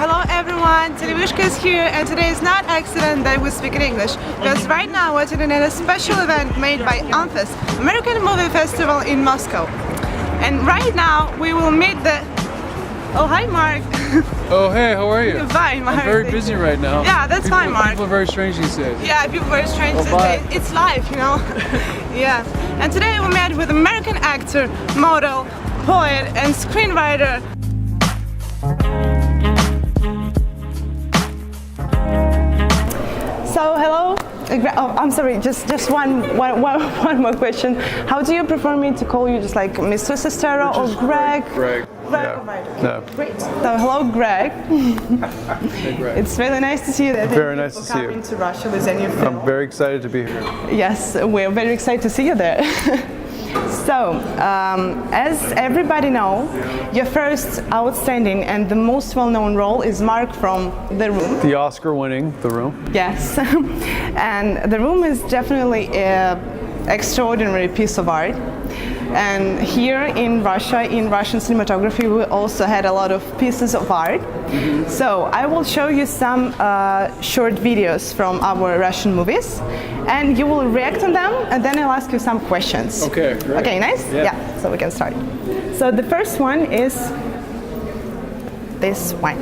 hello everyone, Television is here, and today is not accident that we speak in English, because right now we're attending a special event made by AMFES, American Movie Festival in Moscow. And right now we will meet the... Oh, hi Mark. Oh, hey, how are you? Fine, Mark. I'm very busy right now. Yeah, that's fine, Mark. People are very strange these days. Yeah, people are very strange these bye. days. It's life, you know. Yeah. And today we met with American actor, model, poet, and screenwriter. So, hello. Oh, I'm sorry, just one more question. How do you prefer me to call you, just like Mr. Sestero or Greg? Greg. Yeah. Great. So, hello, Greg. Hey, Greg. It's really nice to see you. Very nice to see you. Coming to Russia with a new film. I'm very excited to be here. Yes, we're very excited to see you there. So, as everybody know, your first outstanding and the most well-known role is Mark from The Room. The Oscar-winning The Room. Yes, and The Room is definitely an extraordinary piece of art. And here in Russia, in Russian cinematography, we also had a lot of pieces of art. Mm-hmm. So I will show you some short videos from our Russian movies, and you will react on them, and then I'll ask you some questions. Okay, great. Okay, nice? Yeah, so we can start. So the first one is this one.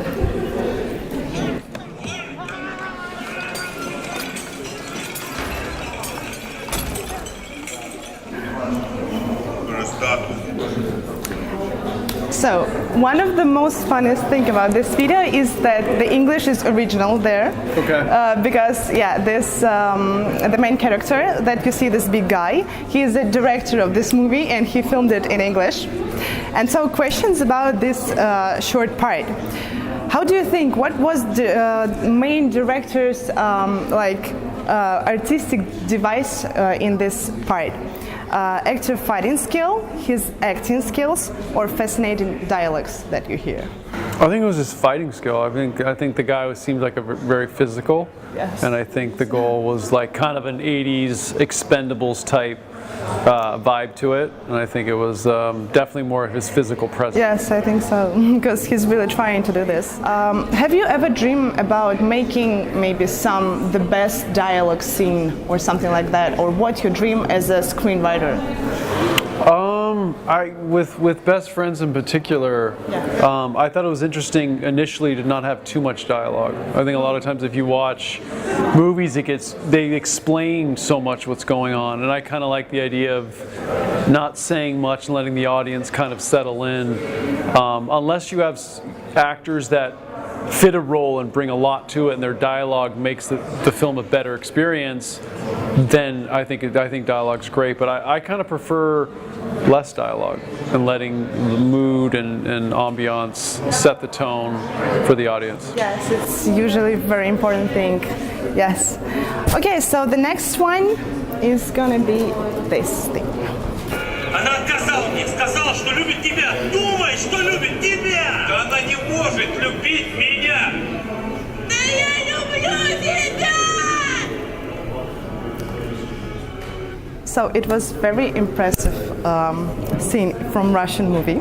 So, one of the most funniest thing about this video is that the English is original there. Okay. Because, yeah, this the main character that you see, this big guy, he is the director of this movie and he filmed it in English. And so, questions about this short part. How do you think, what was the main director's artistic device in this part? Actor fighting skill, his acting skills, or fascinating dialogues that you hear? I think it was his fighting skill. I think the guy seemed like a very physical. Yes. And I think the goal was like kind of an 80s Expendables type vibe to it, and I think it was definitely more of his physical presence. Yes, I think so, because he's really trying to do this. Have you ever dreamed about making maybe the best dialogue scene or something like that, or what you dream as a screenwriter? With Best Friends in particular, yeah. I thought it was interesting initially to not have too much dialogue. I think a lot of times if you watch movies, they explain so much what's going on, and I kind of like the idea of not saying much and letting the audience kind of settle in. Unless you have actors that fit a role and bring a lot to it, and their dialogue makes the film a better experience, then I think dialogue's great. But I kind of prefer less dialogue and letting the mood and ambiance set the tone for the audience. Yes, it's usually a very important thing. Yes. Okay, so the next one is gonna be this thing. Она отказала мне, сказала, что любит тебя. Думай, что любит тебя. Да она не может любить меня. Да я люблю тебя. So it was very impressive scene from Russian movie.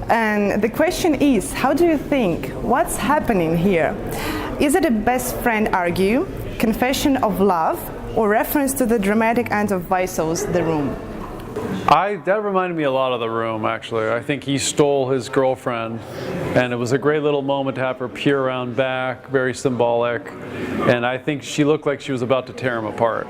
And the question is, how do you think, what's happening here? Is it a best friend argue, confession of love, or reference to the dramatic end of Waiso's The Room? That reminded me a lot of The Room, actually. I think he stole his girlfriend, and it was a great little moment to have her peer around back, very symbolic, and I think she looked like she was about to tear him apart.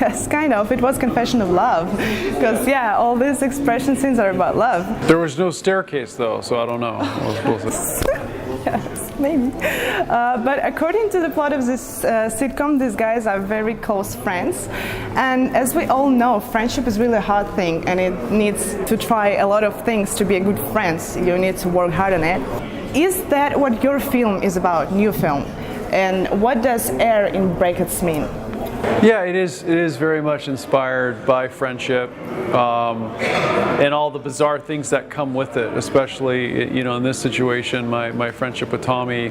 Yes, kind of. It was confession of love, because yeah, all these expression scenes are about love. There was no staircase though, so I don't know. Yes, maybe. But according to the plot of this sitcom, these guys are very close friends. And as we all know, friendship is really a hard thing, and it needs to try a lot of things to be a good friend. You need to work hard on it. Is that what your film is about, new film? And what does air in brackets mean? Yeah, it is very much inspired by friendship and all the bizarre things that come with it, especially, you know, in this situation, my friendship with Tommy,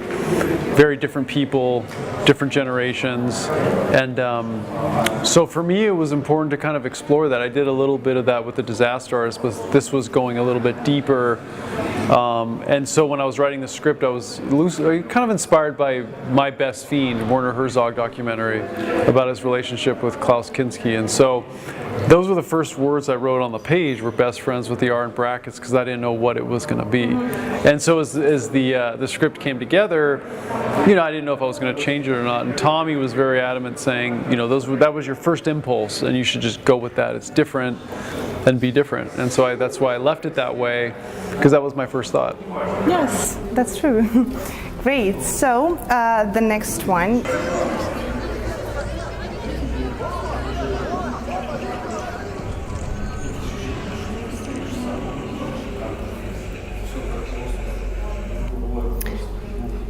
very different people, different generations, and so for me it was important to kind of explore that. I did a little bit of that with The Disaster Artist, but this was going a little bit deeper And so when I was writing the script, I was kind of inspired by My Best Fiend, Werner Herzog documentary about his relationship with Klaus Kinski. And so those were the first words I wrote on the page, were best friends with the R in brackets, because I didn't know what it was going to be. And so as the script came together, I didn't know if I was going to change it or not. And Tommy was very adamant, saying, that was your first impulse, and you should just go with that. It's different, and be different. And so that's why I left it that way, because that was my first thought. Yes, that's true. Great. So the next one.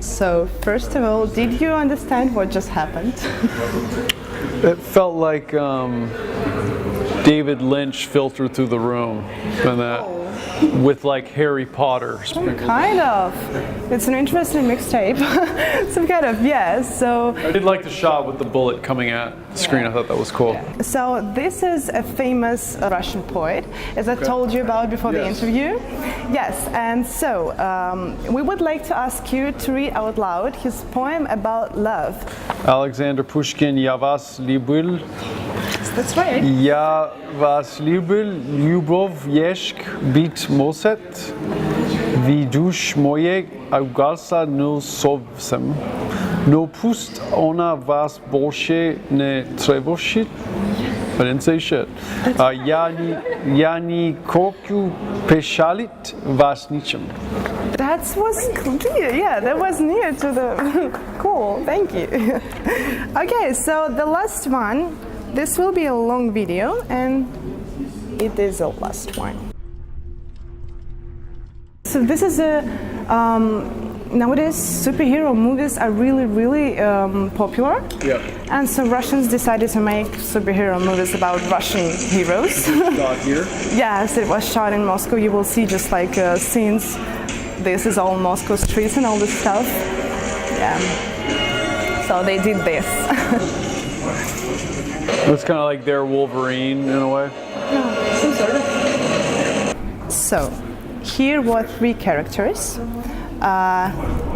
So first of all, did you understand what just happened? It felt like David Lynch filtered through the room, and that with like Harry Potter. Kind of. It's an interesting mixtape. Some kind of, yes. So I did like the shot with the bullet coming at the screen. I thought that was cool. So this is a famous Russian poet, as I told you about before the interview. Yes, and so we would like to ask you to read out loud his poem about love. Alexander Pushkin, "Я вас любил." That's right. Я вас любил, любовь есть быть может, ви душ моей угасла не совсем, но пусть она вас больше не тревожит. I didn't say shit. Я не хочу печалить вас ничем. That was clear. Yeah, that was near to the. Cool. Thank you. Okay, so the last one. This will be a long video, and it is the last one. So this is a nowadays superhero movies are really popular. Yeah. And so Russians decided to make superhero movies about Russian heroes. Shot here. Yes, it was shot in Moscow. You will see just like scenes. This is all Moscow streets and all this stuff. Yeah. So they did this. It's kind of like their Wolverine in a way. Yeah, some sort of. So, here were three characters.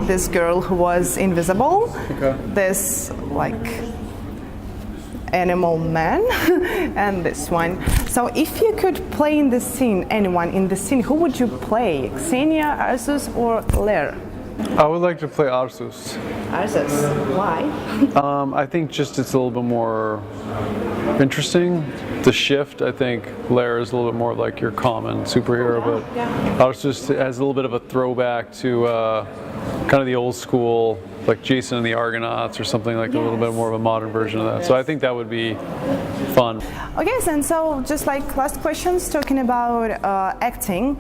This girl who was invisible. Okay. This like animal man, and this one. So, if you could play in the scene, anyone in the scene, who would you play? Xenia, Arzus, or Ler? I would like to play Arzus. Arzus. Why? I think just it's a little bit more interesting. The shift, I think Ler is a little bit more like your common superhero, but Arzus has a little bit of a throwback to kind of the old school, like Jason and the Argonauts or something like a little bit more of a modern version of that. So I think that would be fun. Okay, and so just like last questions, talking about acting.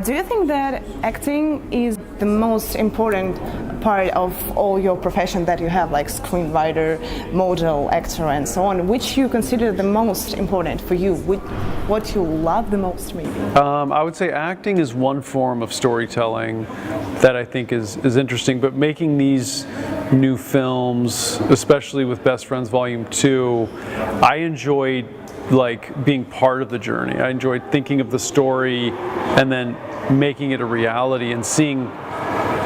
Do you think that acting is the most important part of all your profession that you have, like screenwriter, model, actor, and so on? Which you consider the most important for you? What you love the most, maybe? I would say acting is one form of storytelling that I think is interesting, but making these new films, especially with Best Friends Volume 2, I enjoyed like being part of the journey. I enjoyed thinking of the story and then making it a reality and seeing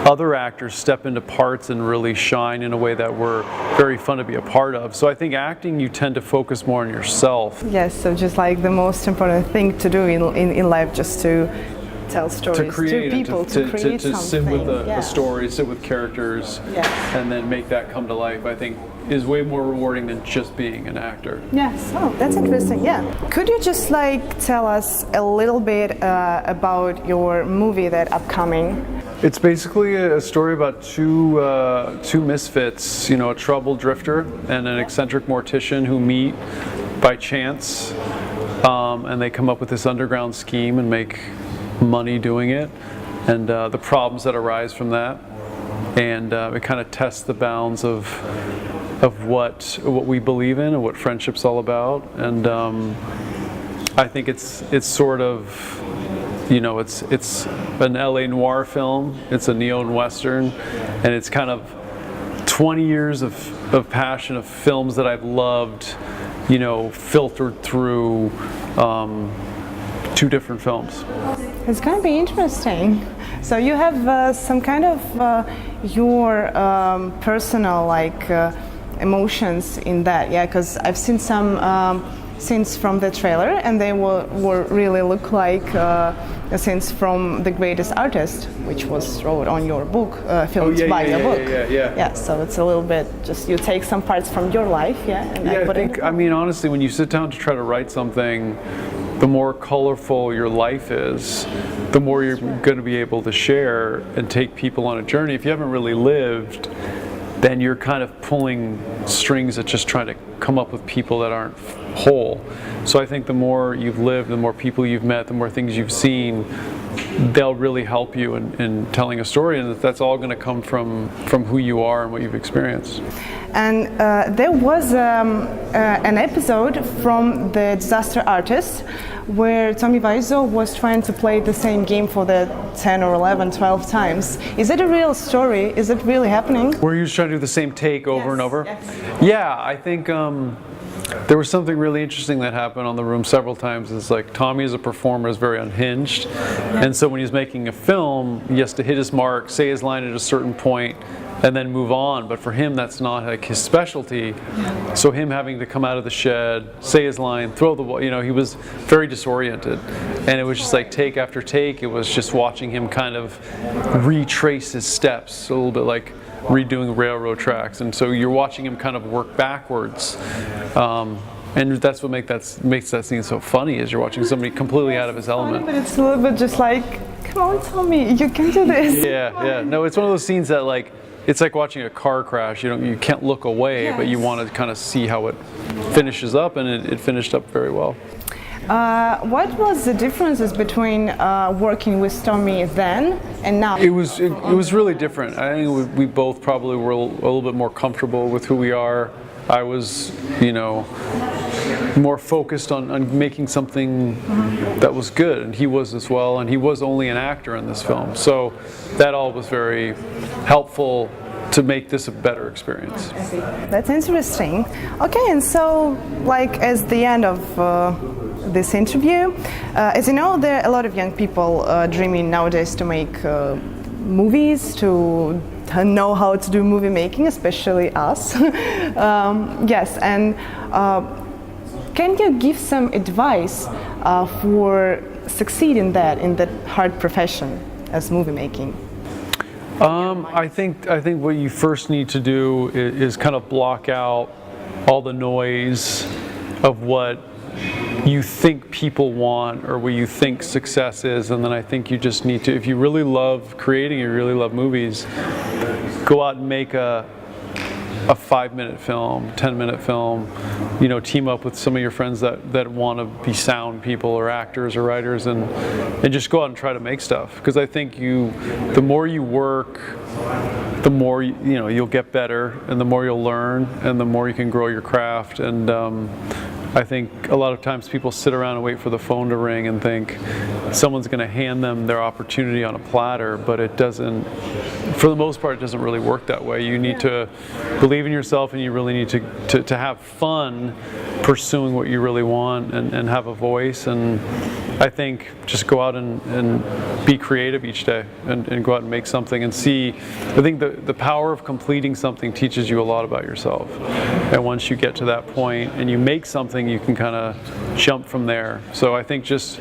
other actors step into parts and really shine in a way that were very fun to be a part of. So I think acting, you tend to focus more on yourself. Yes, so just like the most important thing to do in life, just to tell stories to create, to people, to create to sit something. with a story, sit with characters, and then make that come to life, I think is way more rewarding than just being an actor. Yes, oh, that's interesting, yeah. Could you just like tell us a little bit about your movie that upcoming? It's basically a story about two misfits, you know, a troubled drifter and an eccentric mortician who meet by chance, and they come up with this underground scheme and make money doing it, and the problems that arise from that, and it kind of tests the bounds of what we believe in and what friendship's all about, and I think it's sort of, you know, it's an LA noir film, it's a neon western, and it's kind of 20 years of passion of films that I've loved, you know, filtered through two different films. It's going to be interesting. So you have some kind of your personal emotions in that, yeah? Because I've seen some scenes from the trailer, and they were really look like scenes from The Greatest Artist, which was wrote on your book, filmed by your book. Yeah. So it's a little bit just you take some parts from your life, and I think. I mean, honestly, when you sit down to try to write something, the more colorful your life is, the more you're going to be able to share and take people on a journey. If you haven't really lived, then you're kind of pulling strings that just trying to come up with people that aren't whole. So I think the more you've lived, the more people you've met, the more things you've seen, they'll really help you in telling a story, and that's all going to come from who you are and what you've experienced. And there was an episode from The Disaster Artist where Tommi Waiso was trying to play the same game for the 10 or 11, 12 times. Is it a real story? Is it really happening? Were you just trying to do the same take over and over? Yes. Yeah, I think there was something really interesting that happened on The Room several times. It's like Tommy as a performer is very unhinged, and so when he's making a film, he has to hit his mark, say his line at a certain point, and then move on. But for him, that's not like his specialty. So him having to come out of the shed, say his line, throw the ball, he was very disoriented. And it was just like take after take, it was just watching him kind of retrace his steps, a little bit like redoing railroad tracks. And so you're watching him kind of work backwards. And that's what makes that scene so funny, is you're watching somebody completely out of his element. But it's a little bit just like, come on, Tommy, you can do this. Yeah. No, it's one of those scenes that it's like watching a car crash. You can't look away, but you want to kind of see how it finishes up, and it finished up very well. What was the differences between working with Tommy then and now? It was really different. I think we both probably were a little bit more comfortable with who we are. I was, more focused on making something that was good, and he was as well, and he was only an actor in this film. So that all was very helpful to make this a better experience. That's interesting. Okay, and so as the end of this interview, as you know, there are a lot of young people dreaming nowadays to make movies, to know how to do movie making, especially us. Yes, and can you give some advice for succeeding in that hard profession as movie making? I think what you first need to do is kind of block out all the noise of what you think people want or what you think success is, and then I think you just need to, if you really love creating, you really love movies, go out and make a 5-minute film, 10-minute film, team up with some of your friends that want to be sound people or actors or writers, and just go out and try to make stuff. Because I think the more you work, the more you'll get better, and the more you'll learn, and the more you can grow your craft. And I think a lot of times people sit around and wait for the phone to ring and think someone's going to hand them their opportunity on a platter, but it doesn't, for the most part, it doesn't really work that way. You need to believe in yourself, and you really need to have fun pursuing what you really want, and have a voice. And I think just go out and be creative each day, and go out and make something and see. I think the power of completing something teaches you a lot about yourself. And once you get to that point and you make something, you can kind of jump from there. So I think just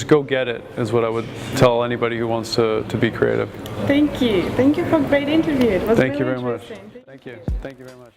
go get it is what I would tell anybody who wants to be creative. Thank you for a great interview. It was Thank really you very much. interesting. Thank you very much.